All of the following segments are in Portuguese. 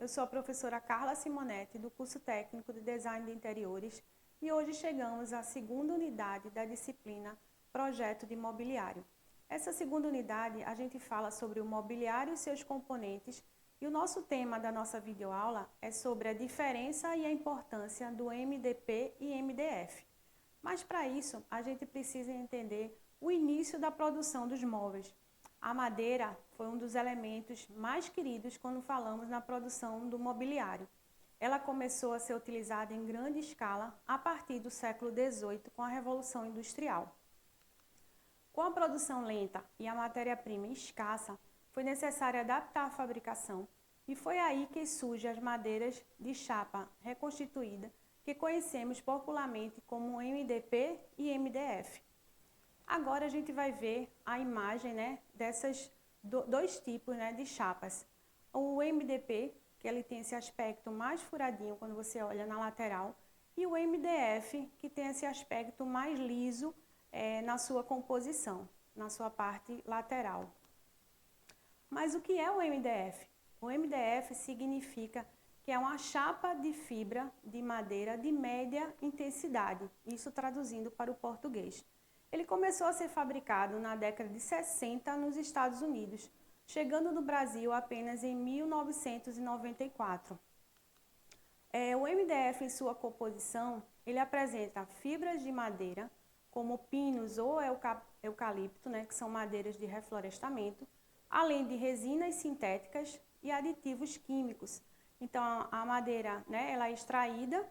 Eu sou a professora Carla Simonetti, do curso técnico de Design de Interiores, e hoje chegamos à segunda unidade da disciplina Projeto de Mobiliário. Essa segunda unidade, a gente fala sobre o mobiliário e seus componentes, e o nosso tema da nossa videoaula é sobre a diferença e a importância do MDP e MDF. Mas para isso, a gente precisa entender o início da produção dos móveis. A madeira foi um dos elementos mais queridos quando falamos na produção do mobiliário. Ela começou a ser utilizada em grande escala a partir do século XVIII, com a Revolução Industrial. Com a produção lenta e a matéria-prima escassa, foi necessário adaptar a fabricação, e foi aí que surgem as madeiras de chapa reconstituída, que conhecemos popularmente como MDP e MDF. Agora a gente vai ver a imagem, dessas dois tipos, de chapas. O MDP, que ele tem esse aspecto mais furadinho quando você olha na lateral, e o MDF, que tem esse aspecto mais liso na sua composição, na sua parte lateral. Mas o que é o MDF? O MDF significa que é uma chapa de fibra de madeira de média intensidade, isso traduzindo para o português. Ele começou a ser fabricado na década de 60 nos Estados Unidos, chegando no Brasil apenas em 1994. O MDF, em sua composição, ele apresenta fibras de madeira, como pinos ou eucalipto, que são madeiras de reflorestamento, além de resinas sintéticas e aditivos químicos. Então, a madeira, ela é extraída,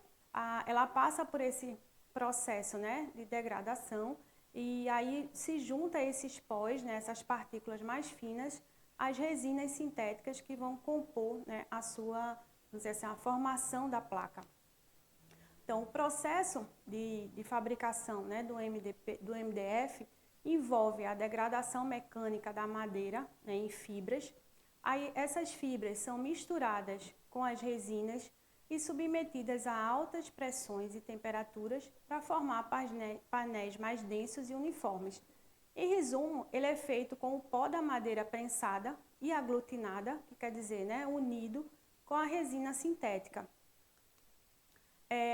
ela passa por esse processo, de degradação, e aí se junta esses pós, essas partículas mais finas, às resinas sintéticas que vão compor, a sua, vamos dizer assim, a formação da placa. Então, o processo de fabricação do MDF envolve a degradação mecânica da madeira em fibras. Aí, essas fibras são misturadas com as resinas e submetidas a altas pressões e temperaturas para formar painéis mais densos e uniformes. Em resumo, ele é feito com o pó da madeira prensada e aglutinada, que quer dizer, unido com a resina sintética.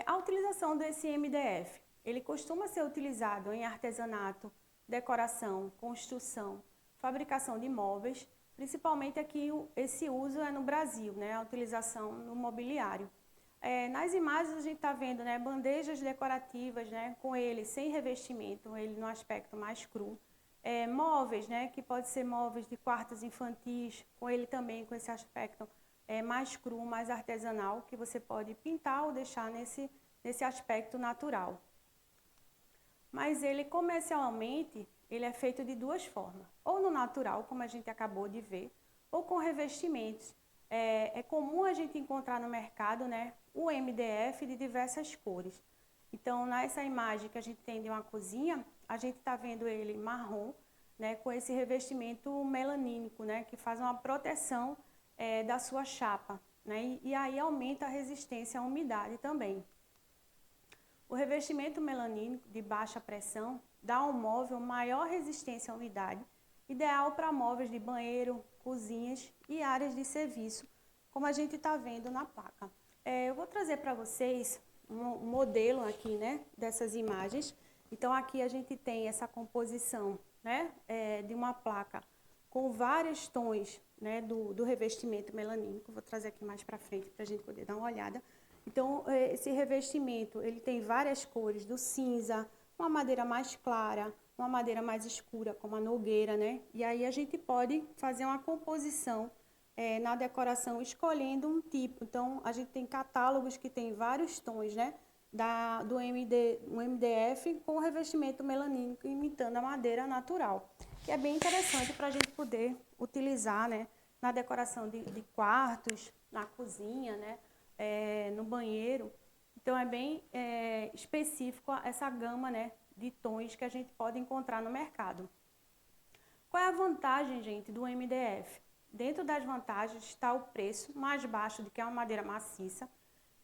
A utilização desse MDF, ele costuma ser utilizado em artesanato, decoração, construção, fabricação de móveis, principalmente aqui esse uso é no Brasil, a utilização no mobiliário. Nas imagens a gente está vendo bandejas decorativas com ele sem revestimento, ele no aspecto mais cru. Móveis, que pode ser móveis de quartos infantis, com ele também com esse aspecto mais cru, mais artesanal, que você pode pintar ou deixar nesse aspecto natural. Mas ele comercialmente, ele é feito de duas formas, ou no natural, como a gente acabou de ver, ou com revestimentos. É comum a gente encontrar no mercado o MDF de diversas cores. Então, nessa imagem que a gente tem de uma cozinha, a gente está vendo ele marrom, com esse revestimento melanínico, que faz uma proteção da sua chapa, e aí aumenta a resistência à umidade também. O revestimento melanínico de baixa pressão dá ao móvel maior resistência à umidade, ideal para móveis de banheiro, cozinhas e áreas de serviço, como a gente está vendo na placa. Eu vou trazer para vocês um modelo aqui, dessas imagens. Então, aqui a gente tem essa composição, de uma placa com vários tons, do revestimento melanínico. Vou trazer aqui mais para frente para a gente poder dar uma olhada. Então, esse revestimento, ele tem várias cores, do cinza, uma madeira mais clara, uma madeira mais escura, como a nogueira, E aí a gente pode fazer uma composição na decoração, escolhendo um tipo. Então, a gente tem catálogos que tem vários tons, do MDF com o revestimento melanínico, imitando a madeira natural, que é bem interessante para a gente poder utilizar, na decoração de quartos, na cozinha, no banheiro. Então, é bem específico essa gama, de tons que a gente pode encontrar no mercado. Qual é a vantagem, gente, do MDF? Dentro das vantagens está o preço mais baixo do que uma madeira maciça.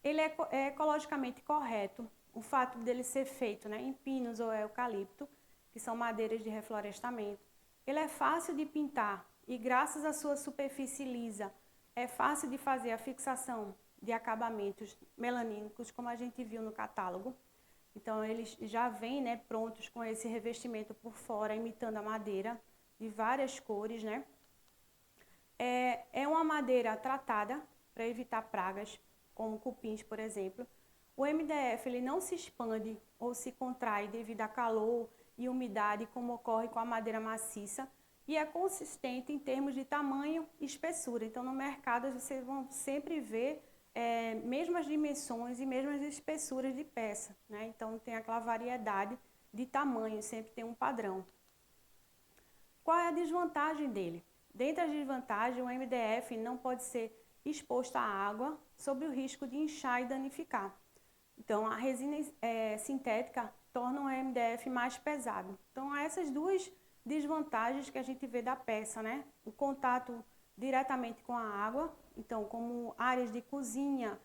Ele é ecologicamente correto, o fato dele ser feito em pinos ou eucalipto, que são madeiras de reflorestamento. Ele é fácil de pintar e, graças à sua superfície lisa, É fácil de fazer a fixação de acabamentos melanínicos, como a gente viu no catálogo. Então, eles já vêm, né, prontos com esse revestimento por fora, imitando a madeira, de várias cores, né? É uma madeira tratada para evitar pragas, como cupins, por exemplo. O MDF ele não se expande ou se contrai devido a calor e umidade, como ocorre com a madeira maciça, e é consistente em termos de tamanho e espessura. Então, no mercado, vocês vão sempre ver mesmas dimensões e mesmas espessuras de peça, né? Então, tem aquela variedade de tamanho, sempre tem um padrão. Qual é a desvantagem dele? Dentre as desvantagens, o MDF não pode ser exposto à água sob o risco de inchar e danificar. Então, a resina sintética torna o MDF mais pesado. Então, há essas duas desvantagens que a gente vê da peça, né? O contato diretamente com a água, então, como áreas de cozinha,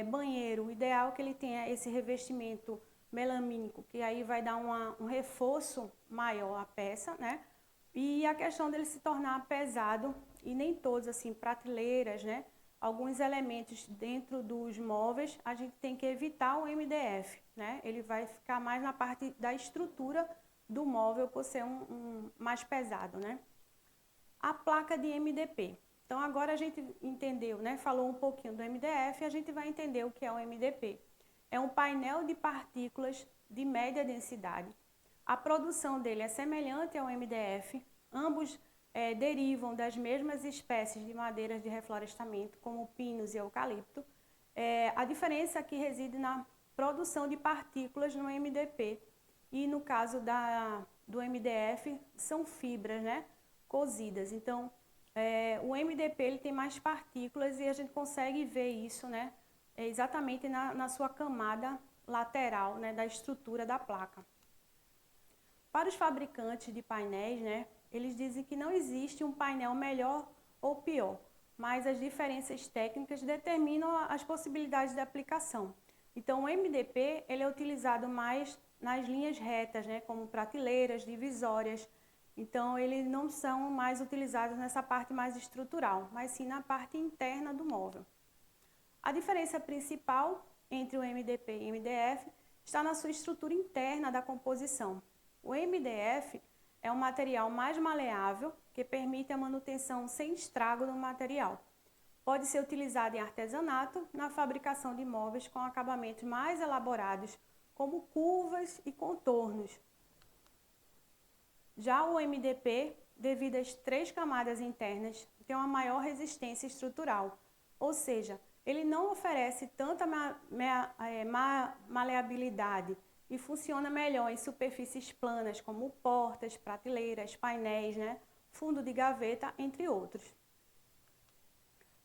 banheiro, o ideal é que ele tenha esse revestimento melamínico, que aí vai dar um reforço maior à peça, né? E a questão dele se tornar pesado, e nem todos, assim, prateleiras, né? Alguns elementos dentro dos móveis, a gente tem que evitar o MDF, né? Ele vai ficar mais na parte da estrutura do móvel por ser mais pesado, né? A placa de MDP. Então, agora a gente entendeu, né? Falou um pouquinho do MDF, a gente vai entender o que é o MDP. É um painel de partículas de média densidade. A produção dele é semelhante ao MDF, ambos derivam das mesmas espécies de madeiras de reflorestamento, como pinos e eucalipto. A diferença aqui reside na produção de partículas no MDP e no caso do MDF são fibras, né, cozidas. Então, o MDP ele tem mais partículas e a gente consegue ver isso, né, exatamente na sua camada lateral, né, da estrutura da placa. Para os fabricantes de painéis, né, eles dizem que não existe um painel melhor ou pior, mas as diferenças técnicas determinam as possibilidades de aplicação. Então, o MDP ele é utilizado mais nas linhas retas, né, como prateleiras, divisórias. Então, eles não são mais utilizados nessa parte mais estrutural, mas sim na parte interna do móvel. A diferença principal entre o MDP e o MDF está na sua estrutura interna da composição. O MDF é um material mais maleável que permite a manutenção sem estrago do material. Pode ser utilizado em artesanato, na fabricação de móveis com acabamentos mais elaborados, como curvas e contornos. Já o MDP, devido às 3 camadas internas, tem uma maior resistência estrutural, ou seja, ele não oferece tanta maleabilidade e funciona melhor em superfícies planas, como portas, prateleiras, painéis, né? Fundo de gaveta, entre outros.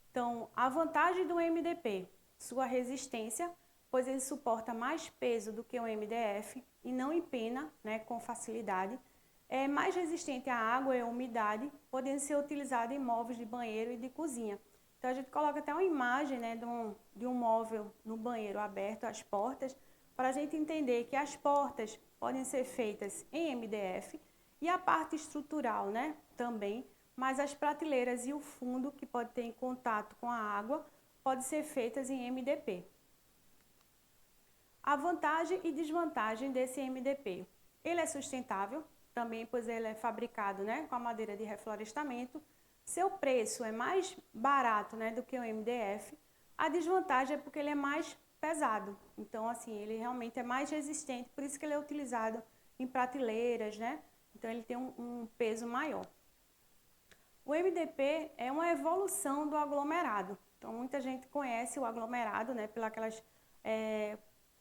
Então, a vantagem do MDP, sua resistência, pois ele suporta mais peso do que o MDF e não empena, né, com facilidade. É mais resistente à água e à umidade, podendo ser utilizado em móveis de banheiro e de cozinha. Então, a gente coloca até uma imagem, né, de um móvel no banheiro aberto, as portas, para a gente entender que as portas podem ser feitas em MDF e a parte estrutural, né, também, mas as prateleiras e o fundo, que pode ter em contato com a água, podem ser feitas em MDP. A vantagem e desvantagem desse MDP. Ele é sustentável, também, pois ele é fabricado, né, com a madeira de reflorestamento. Seu preço é mais barato, né, do que o MDF. A desvantagem é porque ele é mais pesado. Então, assim, ele realmente é mais resistente, por isso que ele é utilizado em prateleiras, né? Então, ele tem um peso maior. O MDP é uma evolução do aglomerado. Então, muita gente conhece o aglomerado, né, pelas aquelas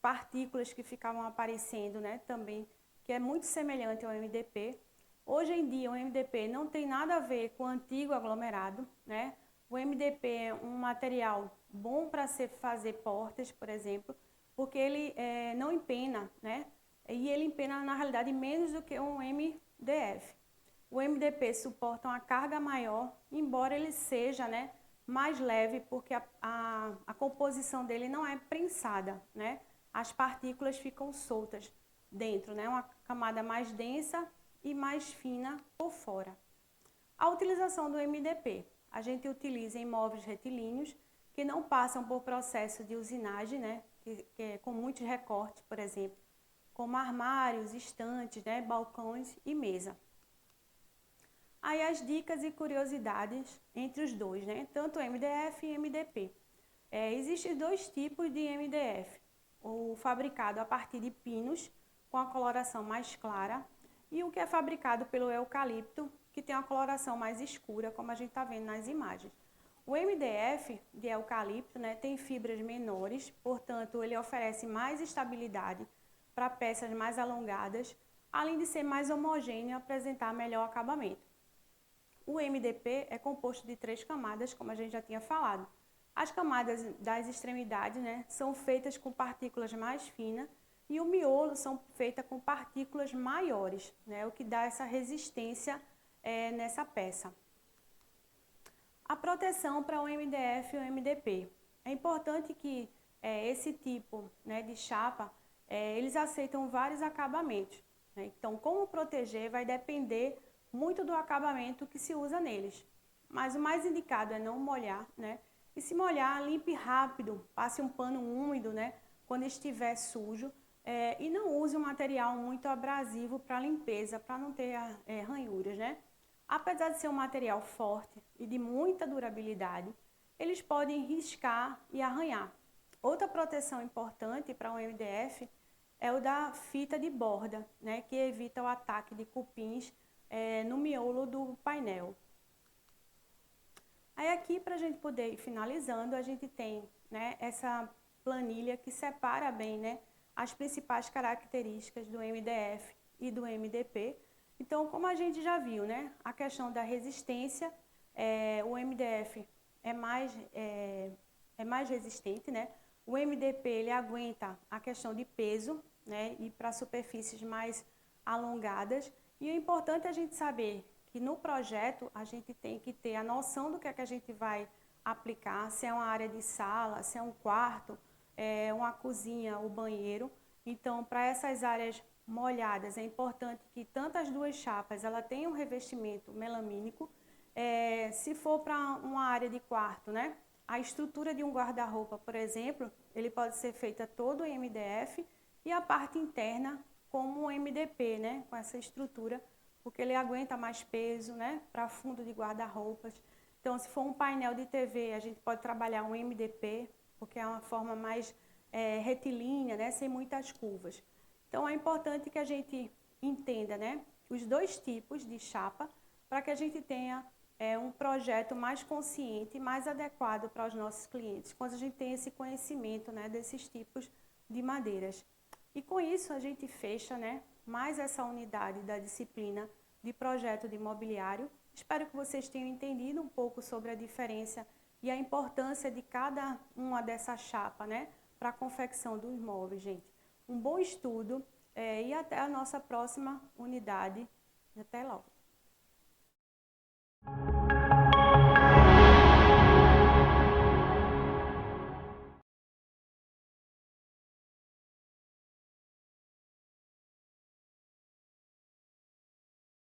partículas que ficavam aparecendo, né, também, que é muito semelhante ao MDP. Hoje em dia, o MDP não tem nada a ver com o antigo aglomerado, né? O MDP é um material bom para fazer portas, por exemplo, porque ele não empena, né? E ele empena, na realidade, menos do que um MDF. O MDP suporta uma carga maior, embora ele seja, né, mais leve, porque a composição dele não é prensada, né? As partículas ficam soltas dentro, né? Uma camada mais densa e mais fina por fora. A utilização do MDP. a gente utiliza em móveis retilíneos que não passam por processo de usinagem, né? Que é com muitos recortes, por exemplo, como armários, estantes, né? Balcões e mesa. Aí as dicas e curiosidades entre os dois, né? Tanto MDF e MDP. Existem dois tipos de MDF. O fabricado a partir de pinos, com a coloração mais clara, e o que é fabricado pelo eucalipto, que tem uma coloração mais escura, como a gente está vendo nas imagens. O MDF de eucalipto, né, tem fibras menores, portanto, ele oferece mais estabilidade para peças mais alongadas, além de ser mais homogêneo e apresentar melhor acabamento. O MDP é composto de 3 camadas, como a gente já tinha falado. As camadas das extremidades, né, são feitas com partículas mais finas e o miolo são feitas com partículas maiores, né, o que dá essa resistência nessa peça. A proteção para o MDF e o MDP. É importante que esse tipo, né, de chapa, eles aceitam vários acabamentos, né? Então, como proteger vai depender muito do acabamento que se usa neles. Mas o mais indicado é não molhar, né? E se molhar, limpe rápido, passe um pano úmido, né? Quando estiver sujo. E não use um material muito abrasivo para limpeza, para não ter ranhuras, né? Apesar de ser um material forte e de muita durabilidade, eles podem riscar e arranhar. Outra proteção importante para um MDF é o da fita de borda, né, que evita o ataque de cupins no miolo do painel. Aí aqui, para a gente poder ir finalizando, a gente tem, né, essa planilha que separa bem, né, as principais características do MDF e do MDP. Então, como a gente já viu, né, a questão da resistência, o MDF é mais resistente, né? O MDP ele aguenta a questão de peso, né, e para superfícies mais alongadas. E o importante é a gente saber que no projeto a gente tem que ter a noção do que é que a gente vai aplicar, se é uma área de sala, se é um quarto, uma cozinha, o banheiro. Então, para essas áreas molhadas, é importante que tanto as duas chapas ela tenham um revestimento melamínico. Se for para uma área de quarto, né, a estrutura de um guarda-roupa, por exemplo, ele pode ser feita todo em MDF e a parte interna como um MDP, né, com essa estrutura, porque ele aguenta mais peso, né, para fundo de guarda-roupas. Então, se for um painel de TV, a gente pode trabalhar um MDP, porque é uma forma mais retilínea, né, sem muitas curvas. Então, é importante que a gente entenda, né, os dois tipos de chapa para que a gente tenha um projeto mais consciente, mais adequado para os nossos clientes, quando a gente tem esse conhecimento, né, desses tipos de madeiras. E com isso a gente fecha, né, mais essa unidade da disciplina de projeto de imobiliário. Espero que vocês tenham entendido um pouco sobre a diferença e a importância de cada uma dessas chapas, né, para a confecção dos móveis, gente. Um bom estudo e até a nossa próxima unidade. Até logo.